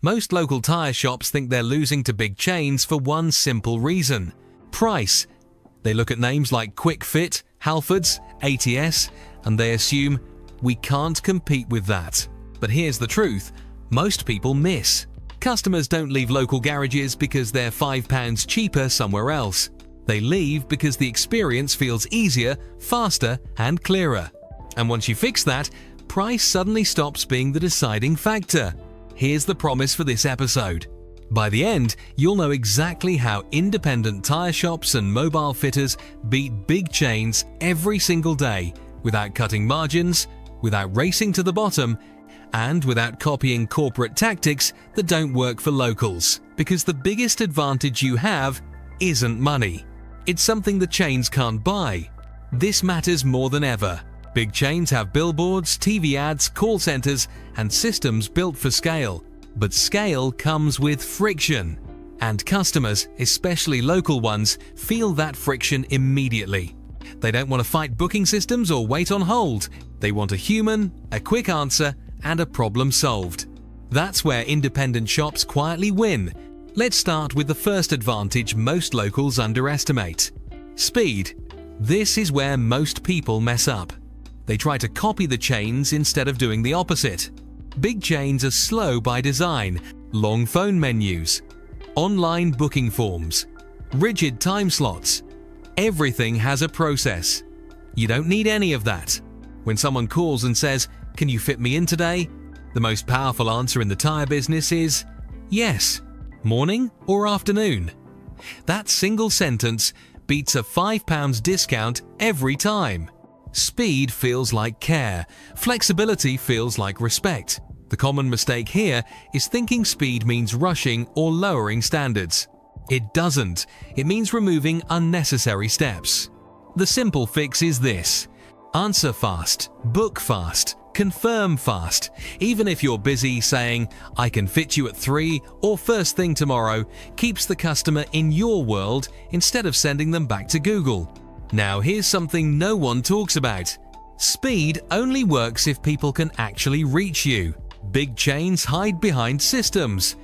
Most local tyre shops think they're losing to big chains for one simple reason: price. They look at names like Quick Fit, Halfords, ATS, and they assume we can't compete with that. But here's the truth: most people miss. Customers don't leave local garages because they're £5 cheaper somewhere else. They leave because the experience feels easier, faster, and clearer. And once you fix that, price suddenly stops being the deciding factor. Here's the promise for this episode. By the end, you'll know exactly how independent tyre shops and mobile fitters beat big chains every single day without cutting margins, without racing to the bottom, and without copying corporate tactics that don't work for locals. Because the biggest advantage you have isn't money. It's something the chains can't buy. This matters more than ever. Big chains have billboards, TV ads, call centers, and systems built for scale. But scale comes with friction. And customers, especially local ones, feel that friction immediately. They don't want to fight booking systems or wait on hold. They want a human, a quick answer, and a problem solved. That's where independent shops quietly win. Let's start with the first advantage most locals underestimate: speed. This is where most people mess up. They try to copy the chains instead of doing the opposite. Big chains are slow by design: long phone menus, online booking forms, rigid time slots. Everything has a process. You don't need any of that. When someone calls and says, "Can you fit me in today?" the most powerful answer in the tyre business is yes. Morning or afternoon? That single sentence beats a £5 discount every time. Speed feels like care. Flexibility feels like respect. The common mistake here is thinking speed means rushing or lowering standards. It doesn't. It means removing unnecessary steps. The simple fix is this: answer fast, book fast, confirm fast. Even if you're busy, saying, "I can fit you at 3 or first thing tomorrow," keeps the customer in your world instead of sending them back to Google. Now here's something no one talks about. Speed only works if people can actually reach you. Big chains hide behind systems.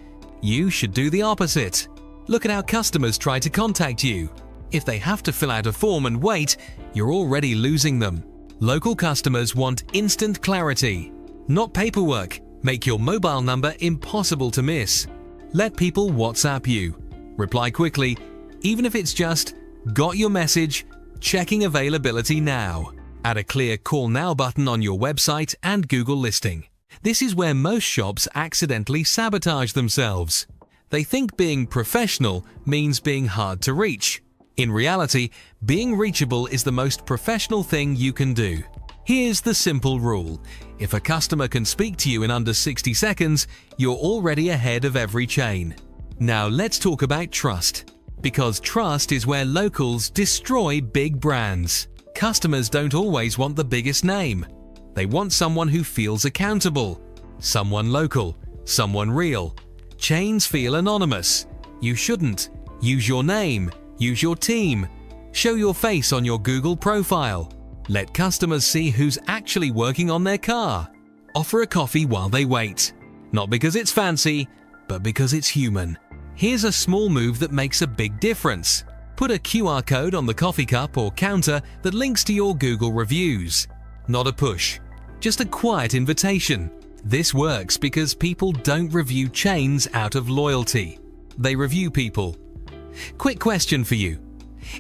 You should do the opposite. Look at how customers try to contact you. If they have to fill out a form and wait, you're already losing them. Local customers want instant clarity, not paperwork. Make your mobile number impossible to miss. Let people WhatsApp you. Reply quickly, even if it's just, "Got your message, checking availability now." Add a clear Call Now button on your website and Google listing. This is where most shops accidentally sabotage themselves. They think being professional means being hard to reach. In reality, being reachable is the most professional thing you can do. Here's the simple rule: if a customer can speak to you in under 60 seconds, you're already ahead of every chain. Now let's talk about trust. Because trust is where locals destroy big brands. Customers don't always want the biggest name. They want someone who feels accountable, someone local, someone real. Chains feel anonymous. You shouldn't. Use your name. Use your team. Show your face on your Google profile. Let customers see who's actually working on their car. Offer a coffee while they wait. Not because it's fancy, but because it's human. Here's a small move that makes a big difference. Put a QR code on the coffee cup or counter that links to your Google reviews. Not a push, just a quiet invitation. This works because people don't review chains out of loyalty. They review people. Quick question for you.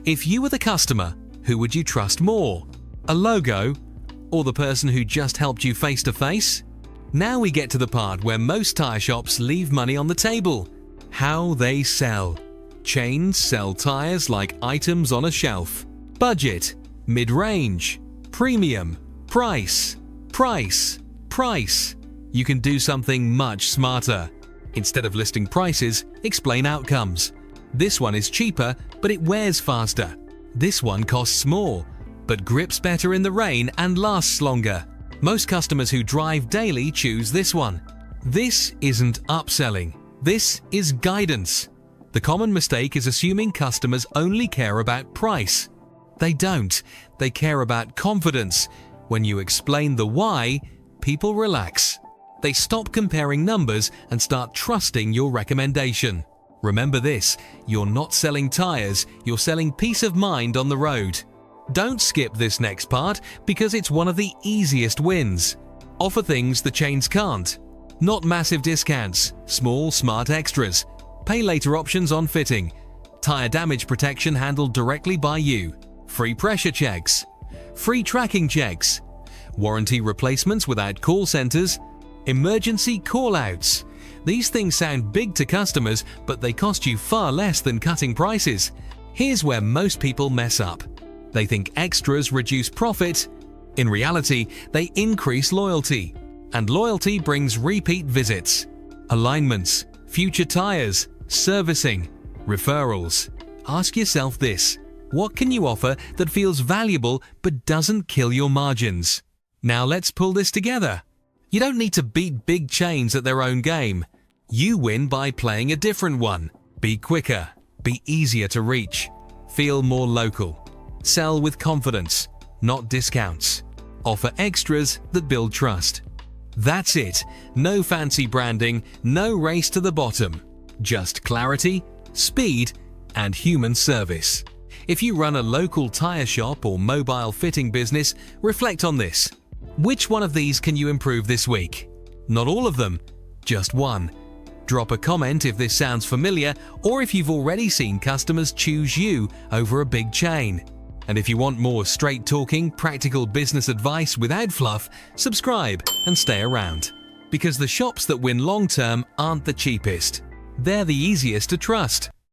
If you were the customer, who would you trust more? A logo or the person who just helped you face to face? Now we get to the part where most tyre shops leave money on the table. How they sell. Chains sell tyres like items on a shelf. Budget, mid-range, premium, price, price, price. You can do something much smarter. Instead of listing prices, explain outcomes. This one is cheaper, but it wears faster. This one costs more, but grips better in the rain and lasts longer. Most customers who drive daily choose this one. This isn't upselling. This is guidance. The common mistake is assuming customers only care about price. They don't. They care about confidence. When you explain the why, people relax. They stop comparing numbers and start trusting your recommendation. Remember this, you're not selling tires, you're selling peace of mind on the road. Don't skip this next part because it's one of the easiest wins. Offer things the chains can't. Not massive discounts, small, smart extras. Pay later options on fitting. Tire damage protection handled directly by you. Free pressure checks. Free tracking checks. Warranty replacements without call centers. Emergency call-outs. These things sound big to customers, but they cost you far less than cutting prices. Here's where most people mess up. They think extras reduce profit. In reality, they increase loyalty. And loyalty brings repeat visits, alignments, future tires, servicing, referrals. Ask yourself this: what can you offer that feels valuable but doesn't kill your margins? Now let's pull this together. You don't need to beat big chains at their own game. You win by playing a different one. Be quicker, be easier to reach, feel more local. Sell with confidence, not discounts. Offer extras that build trust. That's it. No fancy branding, no race to the bottom. Just clarity, speed, and human service. If you run a local tire shop or mobile fitting business, reflect on this. Which one of these can you improve this week? Not all of them, just one. Drop a comment if this sounds familiar or if you've already seen customers choose you over a big chain. And if you want more straight-talking, practical business advice without fluff, subscribe and stay around. Because the shops that win long-term aren't the cheapest. They're the easiest to trust.